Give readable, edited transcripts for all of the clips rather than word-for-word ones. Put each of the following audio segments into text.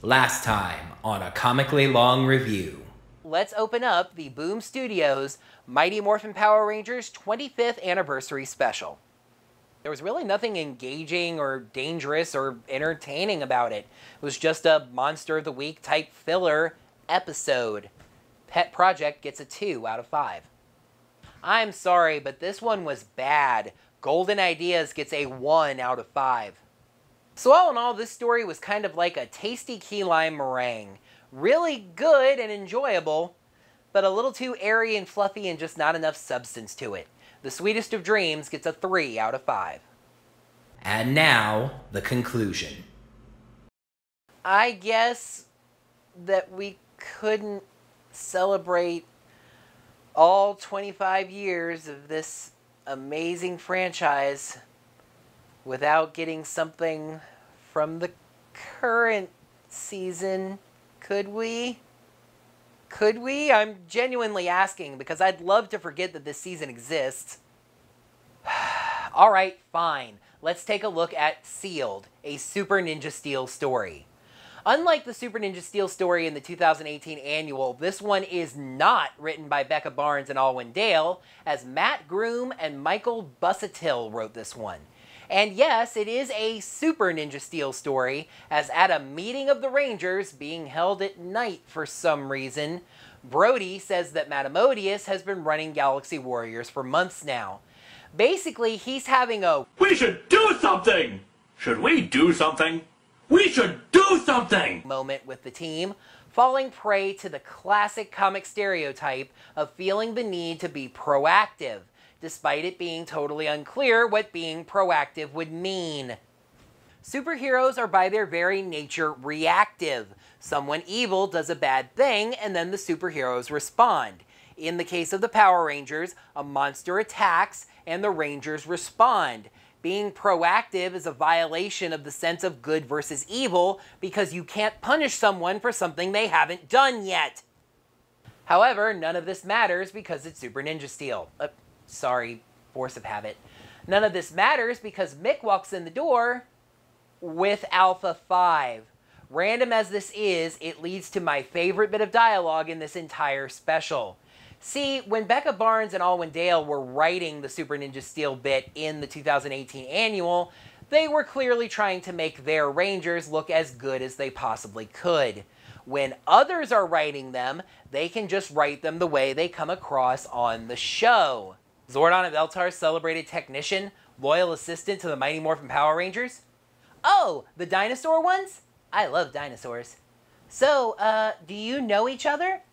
Last time on a comically long review. Let's open up the Boom Studios Mighty Morphin Power Rangers 25th Anniversary Special. There was really nothing engaging or dangerous or entertaining about it. It was just a Monster of the Week type filler episode. Pet Project gets a 2 out of 5. I'm sorry, but this one was bad. Golden Ideas gets a 1 out of 5. So all in all, this story was kind of like a tasty key lime meringue. Really good and enjoyable, but a little too airy and fluffy and just not enough substance to it. The Sweetest of Dreams gets a 3 out of 5. And now, the conclusion. I guess that we couldn't celebrate all 25 years of this amazing franchise without getting something from the current season, could we? Could we? I'm genuinely asking because I'd love to forget that this season exists. Alright, fine. Let's take a look at Sealed, a Super Ninja Steel story. Unlike the Super Ninja Steel story in the 2018 annual, this one is not written by Becca Barnes and Alwyn Dale, as Matt Groom and Michael Busuttil wrote this one. And yes, it is a Super Ninja Steel story, as at a meeting of the Rangers being held at night for some reason, Brody says that Matamodius has been running Galaxy Warriors for months now. Basically, he's having a "We should do something! Should we do something? We should do something!" moment with the team, falling prey to the classic comic stereotype of feeling the need to be proactive, despite it being totally unclear what being proactive would mean. Superheroes are by their very nature reactive. Someone evil does a bad thing and then the superheroes respond. In the case of the Power Rangers, a monster attacks and the Rangers respond. Being proactive is a violation of the sense of good versus evil because you can't punish someone for something they haven't done yet. However, none of this matters because it's Super Ninja Steel. Sorry, force of habit. None of this matters because Mick walks in the door with Alpha 5. Random as this is, it leads to my favorite bit of dialogue in this entire special. See, when Becca Barnes and Alwyn Dale were writing the Super Ninja Steel bit in the 2018 annual, they were clearly trying to make their Rangers look as good as they possibly could. When others are writing them, they can just write them the way they come across on the show. Zordon of Eltar's celebrated technician, loyal assistant to the Mighty Morphin Power Rangers? Oh, the dinosaur ones? I love dinosaurs. So, do you know each other?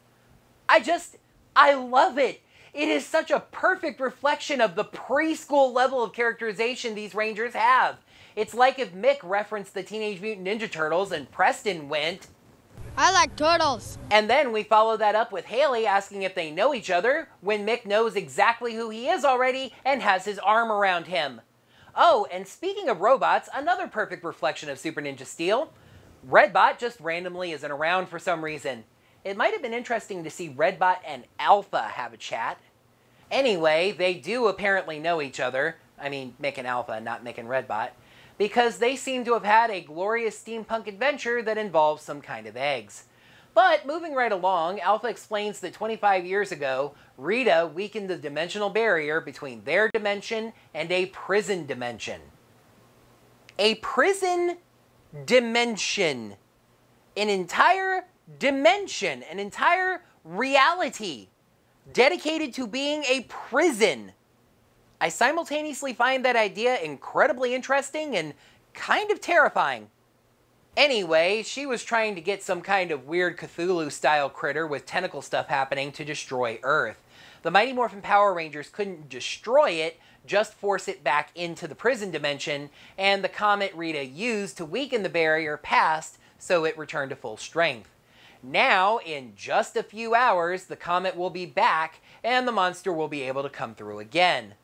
I love it! It is such a perfect reflection of the preschool level of characterization these Rangers have. It's like if Mick referenced the Teenage Mutant Ninja Turtles and Preston went, "I like turtles." And then we follow that up with Haley asking if they know each other when Mick knows exactly who he is already and has his arm around him. Oh, and speaking of robots, another perfect reflection of Super Ninja Steel. Redbot just randomly isn't around for some reason. It might have been interesting to see Redbot and Alpha have a chat. Anyway, they do apparently know each other. I mean, Mick and Alpha, not Mick and Redbot. Because they seem to have had a glorious steampunk adventure that involves some kind of eggs. But moving right along, Alpha explains that 25 years ago, Rita weakened the dimensional barrier between their dimension and a prison dimension. A prison dimension. An entire dimension, an entire reality dedicated to being a prison. I simultaneously find that idea incredibly interesting and kind of terrifying. Anyway, she was trying to get some kind of weird Cthulhu-style critter with tentacle stuff happening to destroy Earth. The Mighty Morphin Power Rangers couldn't destroy it, just force it back into the prison dimension, and the comet Rita used to weaken the barrier passed, so it returned to full strength. Now, in just a few hours, the comet will be back, and the monster will be able to come through again.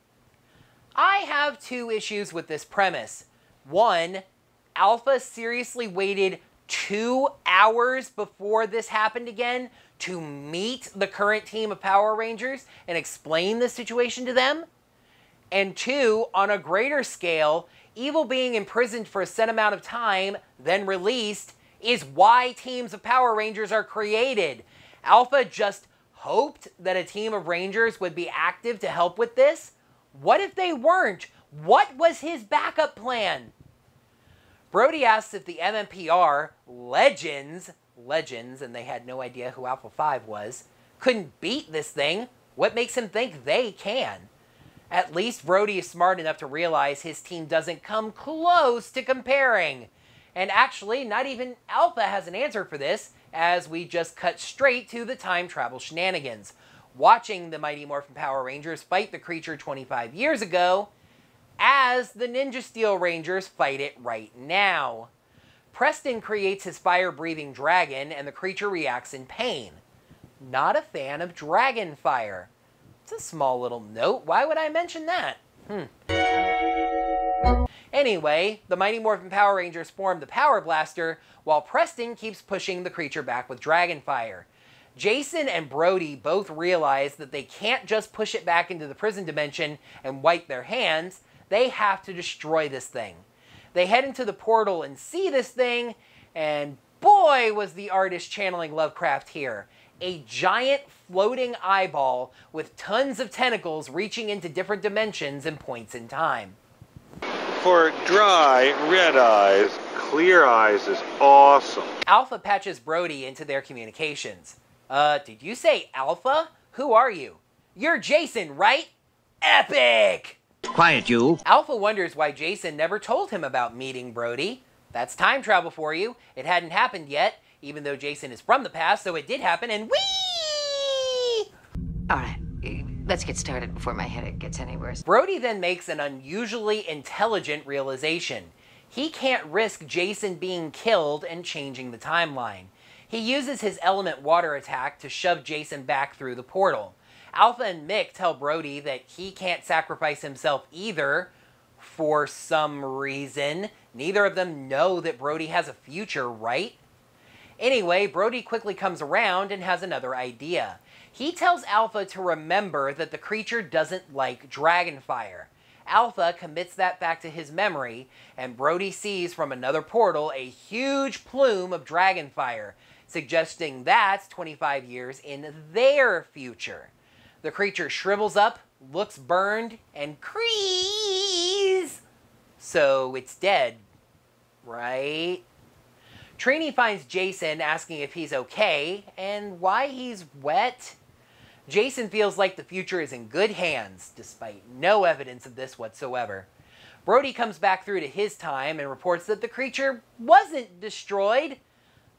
I have two issues with this premise. One, Alpha seriously waited 2 hours before this happened again to meet the current team of Power Rangers and explain the situation to them. And two, on a greater scale, Evil being imprisoned for a set amount of time, then released, is why teams of Power Rangers are created. Alpha just hoped that a team of Rangers would be active to help with this. What if they weren't? What was his backup plan? Brody asks if the MMPR legends, and they had no idea who Alpha 5 was, couldn't beat this thing. What makes him think they can? At least Brody is smart enough to realize his team doesn't come close to comparing. And actually, not even Alpha has an answer for this, as we just cut straight to the time travel shenanigans. Watching the Mighty Morphin Power Rangers fight the creature 25 years ago, as the Ninja Steel Rangers fight it right now. Preston creates his fire-breathing dragon, and the creature reacts in pain. Not a fan of dragon fire. It's a small little note. Why would I mention that? Anyway, the Mighty Morphin Power Rangers form the Power Blaster, while Preston keeps pushing the creature back with dragon fire. Jason and Brody both realize that they can't just push it back into the prison dimension and wipe their hands. They have to destroy this thing. They head into the portal and see this thing, and boy was the artist channeling Lovecraft here. A giant floating eyeball with tons of tentacles reaching into different dimensions and points in time. For dry, red eyes, clear eyes is awesome. Alpha patches Brody into their communications. Did you say Alpha? Who are you? You're Jason, right? Epic! Quiet, you. Alpha wonders why Jason never told him about meeting Brody. That's time travel for you. It hadn't happened yet, even though Jason is from the past, so it did happen, and whee! Alright, let's get started before my headache gets any worse. Brody then makes an unusually intelligent realization. He can't risk Jason being killed and changing the timeline. He uses his element water attack to shove Jason back through the portal. Alpha and Mick tell Brody that he can't sacrifice himself either, for some reason. Neither of them know that Brody has a future, right? Anyway, Brody quickly comes around and has another idea. He tells Alpha to remember that the creature doesn't like dragonfire. Alpha commits that back to his memory, and Brody sees from another portal a huge plume of dragonfire, suggesting that's 25 years in their future. The creature shrivels up, looks burned, and crees. So it's dead, right? Trini finds Jason asking if he's okay and why he's wet. Jason feels like the future is in good hands, despite no evidence of this whatsoever. Brody comes back through to his time and reports that the creature wasn't destroyed,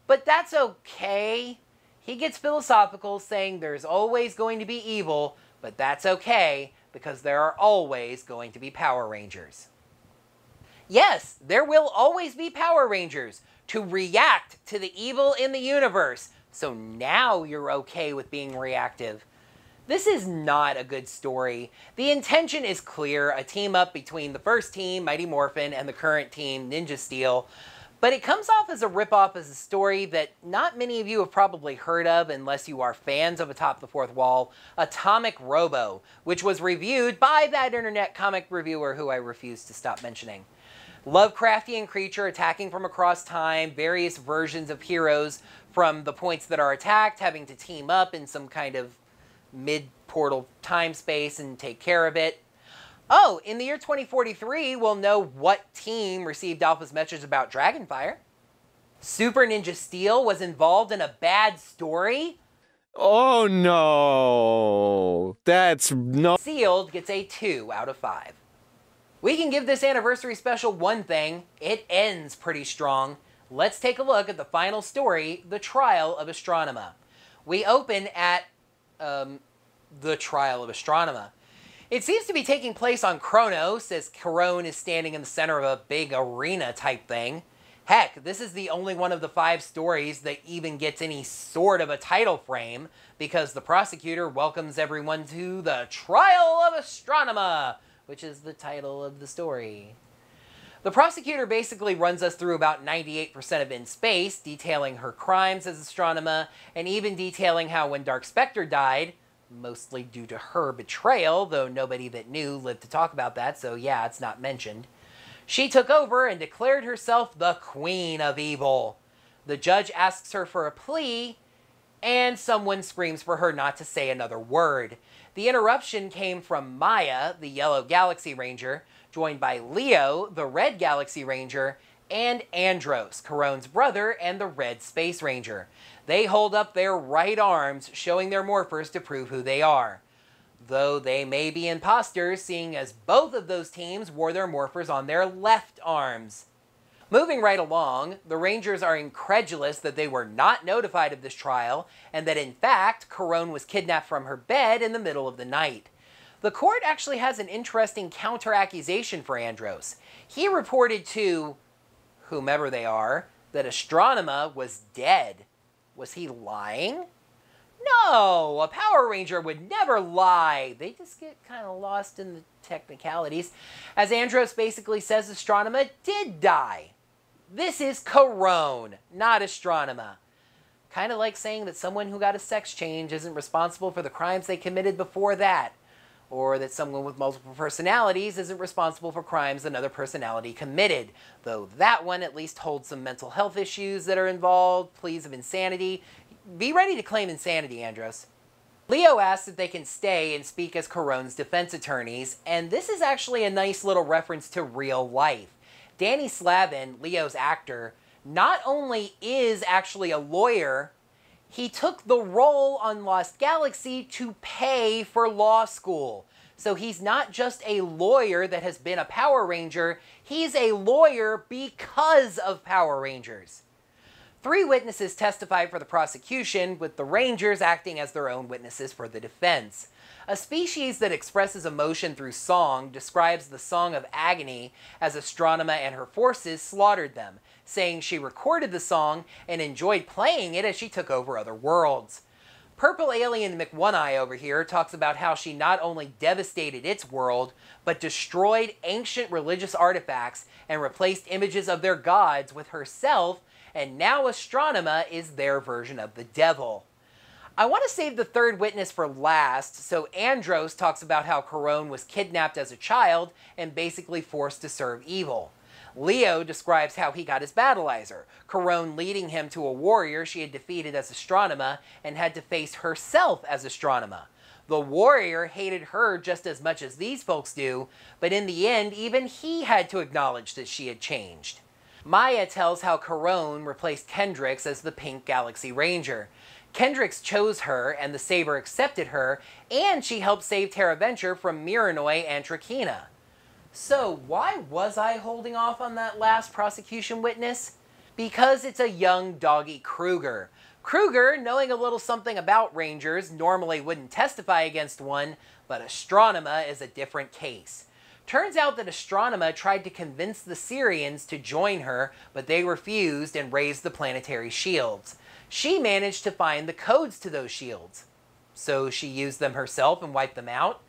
but that's okay. He gets philosophical, saying there's always going to be evil, but that's okay, because there are always going to be Power Rangers. Yes, there will always be Power Rangers to react to the evil in the universe, so now you're okay with being reactive. This is not a good story. The intention is clear, a team-up between the first team, Mighty Morphin, and the current team, Ninja Steel, but it comes off as a ripoff as a story that not many of you have probably heard of unless you are fans of Atop the Fourth Wall, Atomic Robo, which was reviewed by that internet comic reviewer who I refuse to stop mentioning. Lovecraftian creature attacking from across time, various versions of heroes from the points that are attacked having to team up in some kind of mid-portal time space and take care of it. Oh, in the year 2043, we'll know what team received Alpha's message about Dragonfire. Super Ninja Steel was involved in a bad story. Oh no, that's no. Sealed gets a 2 out of 5. We can give this anniversary special one thing: it ends pretty strong. Let's take a look at the final story, The Trial of Astronema. We open at, The Trial of Astronema. It seems to be taking place on Kronos, as Corone is standing in the center of a big arena type thing. Heck, this is the only one of the 5 stories that even gets any sort of a title frame, because the prosecutor welcomes everyone to The Trial of Astronema, which is the title of the story. The prosecutor basically runs us through about 98% of In Space, detailing her crimes as Astronema, and even detailing how when Dark Spectre died, mostly due to her betrayal, though nobody that knew lived to talk about that, so yeah, it's not mentioned, she took over and declared herself the Queen of Evil. The judge asks her for a plea, and someone screams for her not to say another word. The interruption came from Maya, the Yellow Galaxy Ranger, joined by Leo, the Red Galaxy Ranger, and Andros, Caron's brother and the Red Space Ranger. They hold up their right arms, showing their morphers to prove who they are. Though they may be imposters, seeing as both of those teams wore their morphers on their left arms. Moving right along, the Rangers are incredulous that they were not notified of this trial, and that in fact, Caron was kidnapped from her bed in the middle of the night. The court actually has an interesting counter-accusation for Andros. He reported to whomever they are that Astronema was dead. Was he lying? No, a Power Ranger would never lie. They just get kind of lost in the technicalities. As Andros basically says, Astronema did die. This is Caron, not Astronema. Kind of like saying that someone who got a sex change isn't responsible for the crimes they committed before that. Or that someone with multiple personalities isn't responsible for crimes another personality committed. Though that one at least holds some mental health issues that are involved, pleas of insanity. Be ready to claim insanity, Andros. Leo asks if they can stay and speak as Caron's defense attorneys, and this is actually a nice little reference to real life. Danny Slavin, Leo's actor, not only is actually a lawyer, he took the role on Lost Galaxy to pay for law school. So he's not just a lawyer that has been a Power Ranger, he's a lawyer because of Power Rangers. 3 witnesses testified for the prosecution, with the Rangers acting as their own witnesses for the defense. A species that expresses emotion through song describes the Song of Agony as Astronema and her forces slaughtered them, saying she recorded the song and enjoyed playing it as she took over other worlds. Purple Alien McOne-Eye over here talks about how she not only devastated its world, but destroyed ancient religious artifacts and replaced images of their gods with herself, and now Astronema is their version of the devil. I want to save the 3rd witness for last, so Andros talks about how Caron was kidnapped as a child and basically forced to serve evil. Leo describes how he got his battleizer, Caron leading him to a warrior she had defeated as Astronema and had to face herself as Astronema. The warrior hated her just as much as these folks do, but in the end, even he had to acknowledge that she had changed. Maya tells how Caron replaced Kendrix as the Pink Galaxy Ranger. Kendrix chose her, and the Saber accepted her, and she helped save Terra Venture from Miranoi and Trakina. So why was I holding off on that last prosecution witness? Because it's a young doggy Kruger. Kruger, knowing a little something about Rangers, normally wouldn't testify against one, but Astronema is a different case. Turns out that Astronema tried to convince the Syrians to join her, but they refused and raised the planetary shields. She managed to find the codes to those shields. So she used them herself and wiped them out?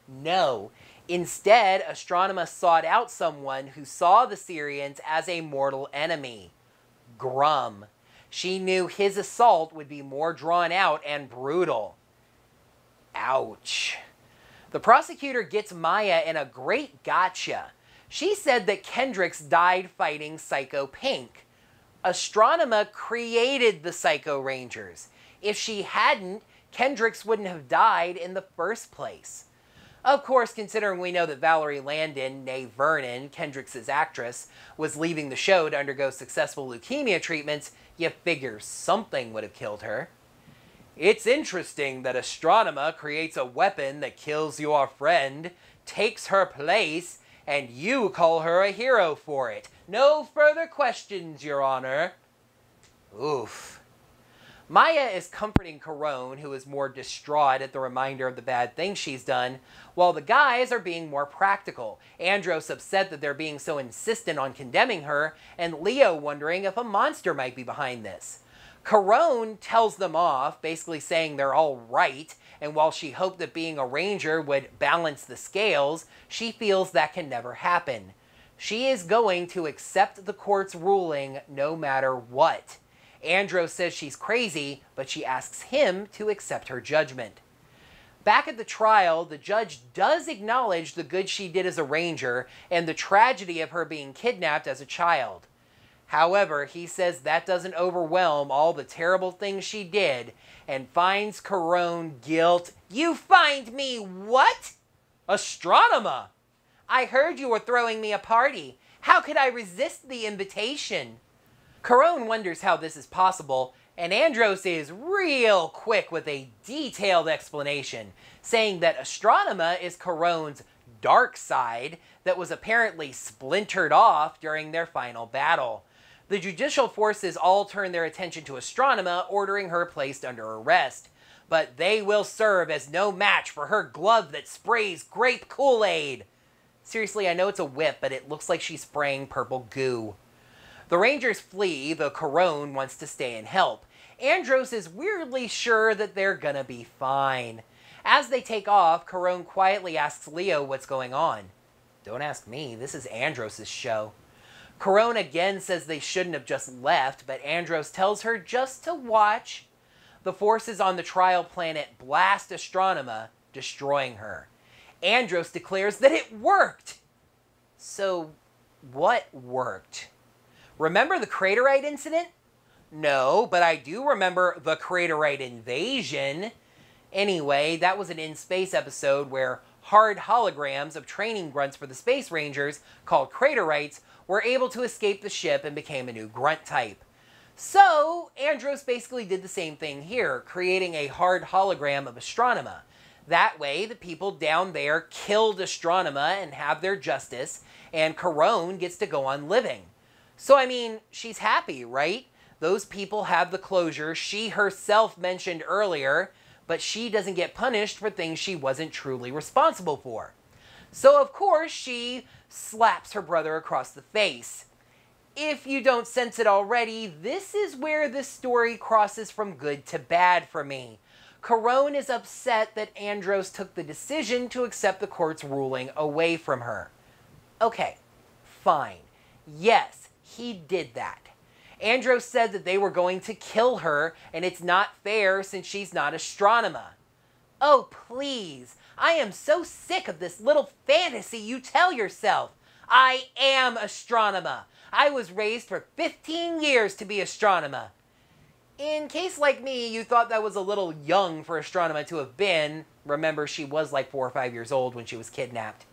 No. Instead, Astronema sought out someone who saw the Syrians as a mortal enemy. Grum. She knew his assault would be more drawn out and brutal. Ouch. The prosecutor gets Maya in a great gotcha. She said that Kendrix died fighting Psycho Pink. Astronema created the Psycho Rangers. If she hadn't, Kendrix wouldn't have died in the first place. Of course, considering we know that Valerie Landon, née Vernon, Kendrix's actress, was leaving the show to undergo successful leukemia treatments, you figure something would have killed her. It's interesting that Astronema creates a weapon that kills your friend, takes her place, and you call her a hero for it. No further questions, Your Honor. Oof. Maya is comforting Caron, who is more distraught at the reminder of the bad things she's done, while the guys are being more practical. Andros upset that they're being so insistent on condemning her, and Leo wondering if a monster might be behind this. Caron tells them off, basically saying they're all right, and while she hoped that being a ranger would balance the scales, she feels that can never happen. She is going to accept the court's ruling no matter what. Andros says she's crazy, but she asks him to accept her judgment. Back at the trial, the judge does acknowledge the good she did as a ranger and the tragedy of her being kidnapped as a child. However, he says that doesn't overwhelm all the terrible things she did and finds Corone guilt. You find me what? Astronema! I heard you were throwing me a party. How could I resist the invitation? Corone wonders how this is possible, and Andros is real quick with a detailed explanation, saying that Astronema is Corone's dark side that was apparently splintered off during their final battle. The judicial forces all turn their attention to Astronema, ordering her placed under arrest. But they will serve as no match for her glove that sprays grape Kool-Aid. Seriously, I know it's a whip, but it looks like she's spraying purple goo. The Rangers flee, though Corone wants to stay and help. Andros is weirdly sure that they're gonna be fine. As they take off, Corone quietly asks Leo what's going on. Don't ask me, this is Andros' show. Corone again says they shouldn't have just left, but Andros tells her just to watch. The forces on the trial planet blast Astronema, destroying her. Andros declares that it worked! So, what worked? Remember the Craterite incident? No, but I do remember the Craterite invasion. Anyway, that was an in-space episode where hard holograms of training grunts for the Space Rangers, called Craterites, were able to escape the ship and became a new grunt type. So, Andros basically did the same thing here, creating a hard hologram of Astronema. That way, the people down there killed Astronema and have their justice, and Corone gets to go on living. So, I mean, she's happy, right? Those people have the closure she herself mentioned earlier, but she doesn't get punished for things she wasn't truly responsible for. So, of course, she slaps her brother across the face. If you don't sense it already, this is where this story crosses from good to bad for me. Corone is upset that Andros took the decision to accept the court's ruling away from her. Okay, fine. Yes, he did that. Andros said that they were going to kill her, and it's not fair since she's not Astronema. Oh, please. I am so sick of this little fantasy you tell yourself. I am Astronema. I was raised for 15 years to be Astronema. In case like me, you thought that was a little young for Astronema to have been. Remember, she was like 4 or 5 years old when she was kidnapped.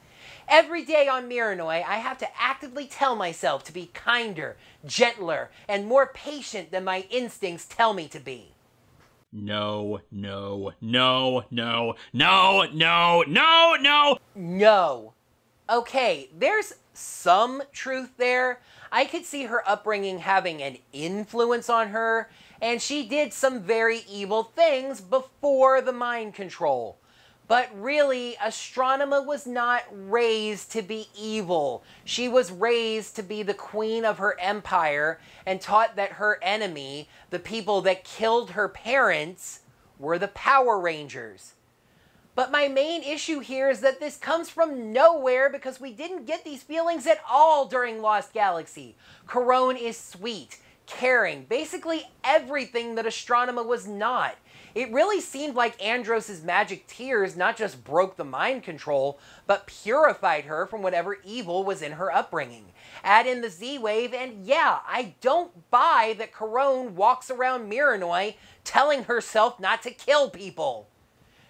Every day on Miranoi, I have to actively tell myself to be kinder, gentler, and more patient than my instincts tell me to be. No, no, no, no, no, no, no, no! No. Okay, there's some truth there. I could see her upbringing having an influence on her, and she did some very evil things before the mind control. But really, Astronema was not raised to be evil. She was raised to be the queen of her empire and taught that her enemy, the people that killed her parents, were the Power Rangers. But my main issue here is that this comes from nowhere because we didn't get these feelings at all during Lost Galaxy. Corone is sweet, caring, basically everything that Astronema was not. It really seemed like Andros' magic tears not just broke the mind control, but purified her from whatever evil was in her upbringing. Add in the Z-Wave, and yeah, I don't buy that Corone walks around Miranoi telling herself not to kill people.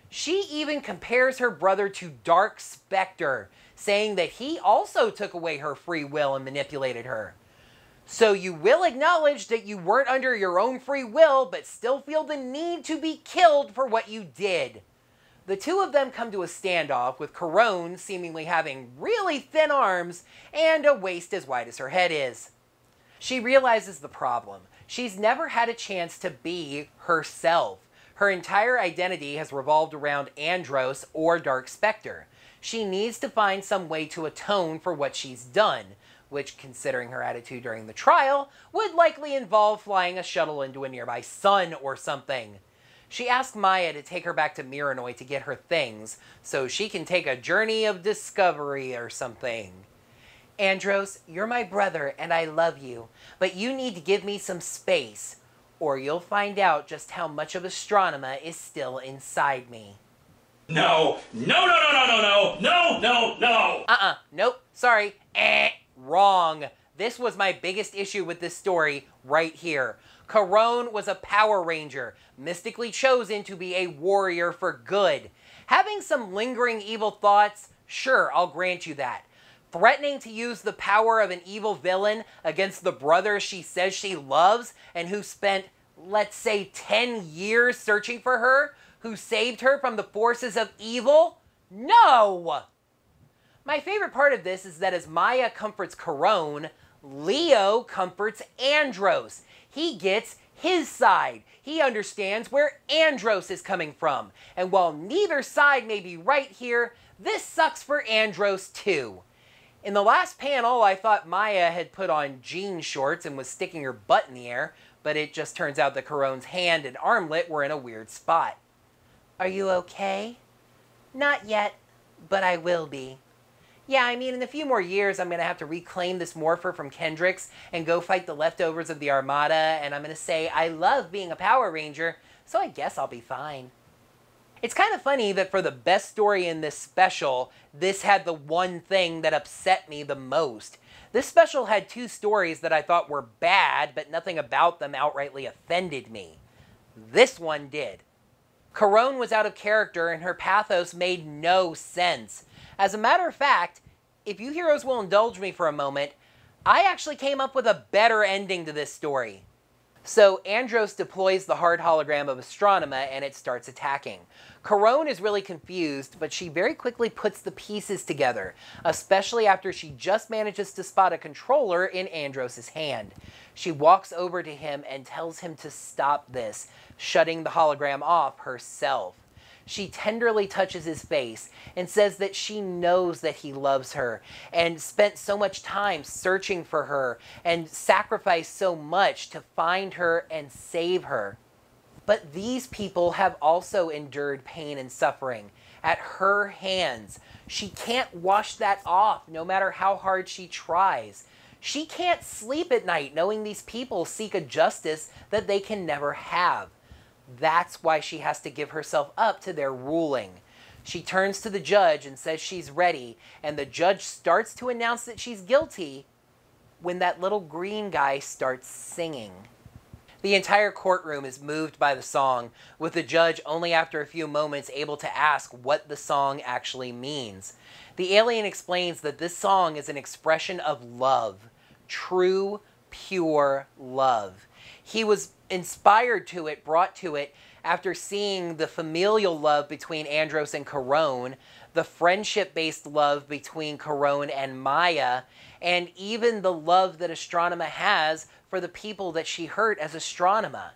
She even compares her brother to Dark Spectre, saying that he also took away her free will and manipulated her. So you will acknowledge that you weren't under your own free will, but still feel the need to be killed for what you did. The two of them come to a standoff, with Corone seemingly having really thin arms and a waist as wide as her head is. She realizes the problem. She's never had a chance to be herself. Her entire identity has revolved around Andros or Dark Spectre. She needs to find some way to atone for what she's done, which, considering her attitude during the trial, would likely involve flying a shuttle into a nearby sun or something. She asks Maya to take her back to Miranoi to get her things, so she can take a journey of discovery or something. Andros, you're my brother and I love you, but you need to give me some space, or you'll find out just how much of Astronema is still inside me. No, no, no, no, no, no, no, no, no, no! Nope, sorry. Wrong. this was my biggest issue with this story right here. Corone was a Power Ranger, mystically chosen to be a warrior for good. Having some lingering evil thoughts, sure, I'll grant you that. Threatening to use the power of an evil villain against the brother she says she loves and who spent, let's say, 10 years searching for her, who saved her from the forces of evil? No! My favorite part of this is that as Maya comforts Corone, Leo comforts Andros. He gets his side. He understands where Andros is coming from. And while neither side may be right here, this sucks for Andros too. In the last panel, I thought Maya had put on jean shorts and was sticking her butt in the air, but it just turns out that Corone's hand and armlet were in a weird spot. Are you okay? Not yet, but I will be. Yeah, I mean, in a few more years, I'm going to have to reclaim this morpher from Kendrick's and go fight the leftovers of the Armada, and I'm going to say, I love being a Power Ranger, so I guess I'll be fine. It's kind of funny that for the best story in this special, this had the one thing that upset me the most. This special had two stories that I thought were bad, but nothing about them outrightly offended me. This one did. Corone was out of character and her pathos made no sense. As a matter of fact, if you heroes will indulge me for a moment, I actually came up with a better ending to this story. So Andros deploys the hard hologram of Astronema and it starts attacking. Corone is really confused, but she very quickly puts the pieces together, especially after she just manages to spot a controller in Andros' hand. She walks over to him and tells him to stop this, shutting the hologram off herself. She tenderly touches his face and says that she knows that he loves her and spent so much time searching for her and sacrificed so much to find her and save her. But these people have also endured pain and suffering at her hands. She can't wash that off no matter how hard she tries. She can't sleep at night knowing these people seek a justice that they can never have. That's why she has to give herself up to their ruling. She turns to the judge and says she's ready, and the judge starts to announce that she's guilty when that little green guy starts singing. The entire courtroom is moved by the song, with the judge only after a few moments able to ask what the song actually means. The alien explains that this song is an expression of love, true, pure love. He was inspired to it, brought to it, after seeing the familial love between Andros and Corone, the friendship-based love between Corone and Maya, and even the love that Astronema has for the people that she hurt as Astronema.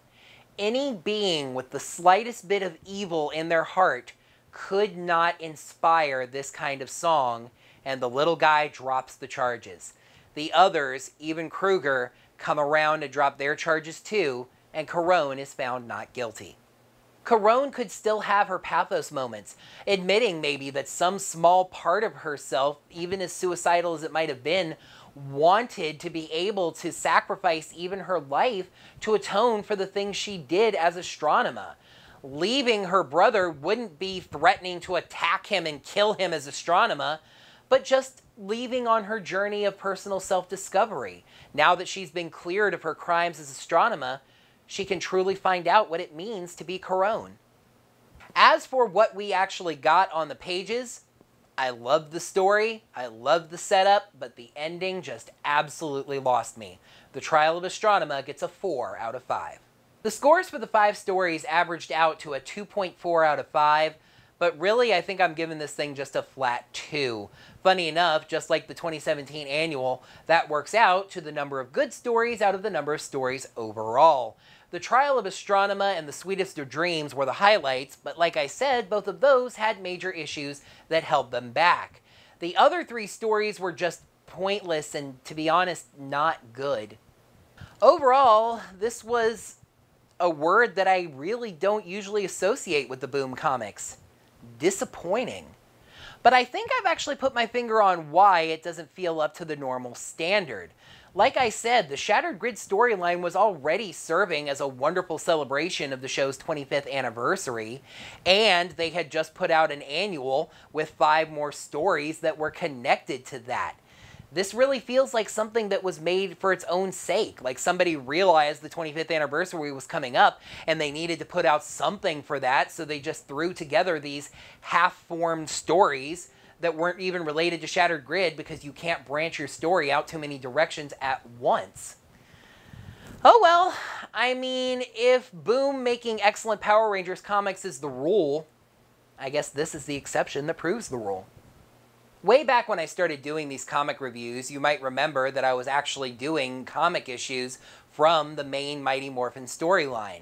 Any being with the slightest bit of evil in their heart could not inspire this kind of song, and the little guy drops the charges. The others, even Kruger, come around and drop their charges too, and Corone is found not guilty. Corone could still have her pathos moments, admitting maybe that some small part of herself, even as suicidal as it might have been, wanted to be able to sacrifice even her life to atone for the things she did as Astronema. Leaving her brother wouldn't be threatening to attack him and kill him as Astronema, but just leaving on her journey of personal self-discovery. Now that she's been cleared of her crimes as Astronema, she can truly find out what it means to be Corone. As for what we actually got on the pages, I loved the story, I loved the setup, but the ending just absolutely lost me. The Trial of Astronema gets a 4 out of 5. The scores for the 5 stories averaged out to a 2.4 out of 5, but really I think I'm giving this thing just a flat 2. Funny enough, just like the 2017 annual, that works out to the number of good stories out of the number of stories overall. The Trial of Astronema and The Sweetest of Dreams were the highlights, but like I said, both of those had major issues that held them back. The other 3 stories were just pointless and, to be honest, not good. Overall, this was a word that I really don't usually associate with the Boom comics. Disappointing. But I think I've actually put my finger on why it doesn't feel up to the normal standard. Like I said, the Shattered Grid storyline was already serving as a wonderful celebration of the show's 25th anniversary, and they had just put out an annual with 5 more stories that were connected to that. This really feels like something that was made for its own sake. Like somebody realized the 25th anniversary was coming up and they needed to put out something for that, so they just threw together these half-formed stories that weren't even related to Shattered Grid because you can't branch your story out too many directions at once. Oh well, I mean, if Boom making excellent Power Rangers comics is the rule, I guess this is the exception that proves the rule. Way back when I started doing these comic reviews, you might remember that I was actually doing comic issues from the main Mighty Morphin storyline.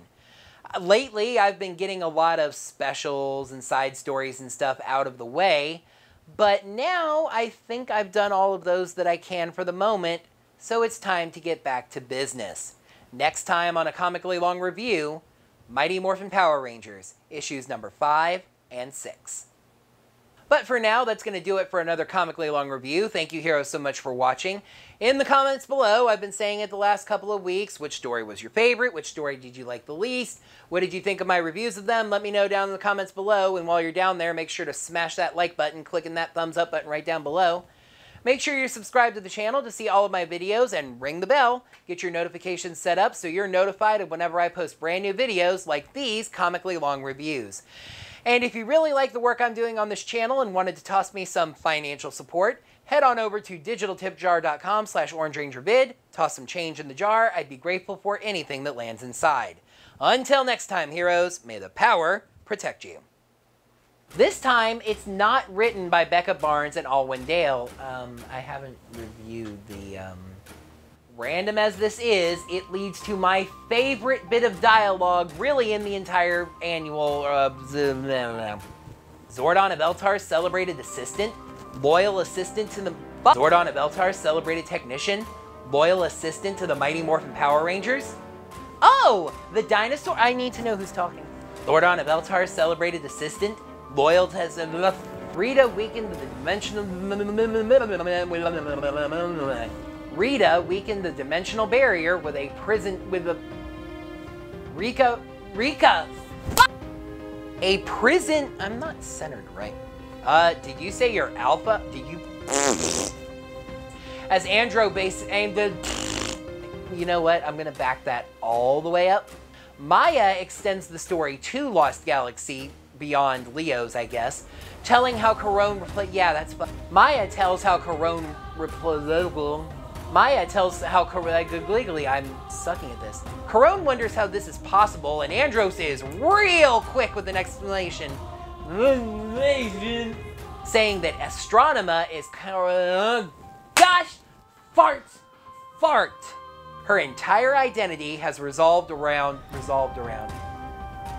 Lately, I've been getting a lot of specials and side stories and stuff out of the way, but now I think I've done all of those that I can for the moment, so it's time to get back to business. Next time on A Comically Long Review, Mighty Morphin Power Rangers, issues number 5 and 6. But for now, that's going to do it for another Comically Long Review. Thank you, heroes, so much for watching. In the comments below, I've been saying it the last couple of weeks, which story was your favorite? Which story did you like the least? What did you think of my reviews of them? Let me know down in the comments below. And while you're down there, make sure to smash that like button, clicking that thumbs up button right down below. Make sure you're subscribed to the channel to see all of my videos and ring the bell. Get your notifications set up so you're notified of whenever I post brand new videos like these Comically Long Reviews. And if you really like the work I'm doing on this channel and wanted to toss me some financial support, head on over to digitaltipjar.com/OrangeRangerVid, toss some change in the jar. I'd be grateful for anything that lands inside. Until next time, heroes, may the power protect you. This time, it's not written by Becca Barnes and Alwyn Dale. I haven't reviewed the, Random as this is, it leads to my favorite bit of dialogue really in the entire annual, Zordon of Eltar's celebrated assistant, loyal assistant to the... Zordon of Eltar's celebrated technician, loyal assistant to the Mighty Morphin Power Rangers. Oh, the dinosaur... I need to know who's talking. Zordon of Eltar's celebrated assistant, loyal to... Rita weakened the dimensional... Rita weakened the dimensional barrier with a a prison, I'm not centered right. Did you say you're alpha? Did you? As Andro base aimed to, you know what? I'm gonna back that all the way up. Maya extends the story to Lost Galaxy beyond Leo's, I guess, telling how Corone yeah, that's fun. Maya tells how Corone Maya tells how I'm sucking at this. Corone wonders how this is possible, and Andros is real quick with an explanation. Saying that Astronema is gosh, fart. Her entire identity has resolved around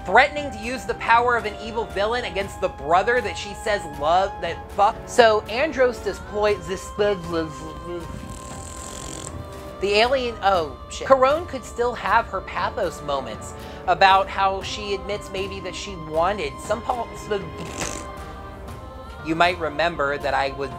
threatening to use the power of an evil villain against the brother that she says love that fuck. So Andros deploys this the alien, oh shit. Corone could still have her pathos moments about how she admits maybe that she wanted some... You might remember that I was...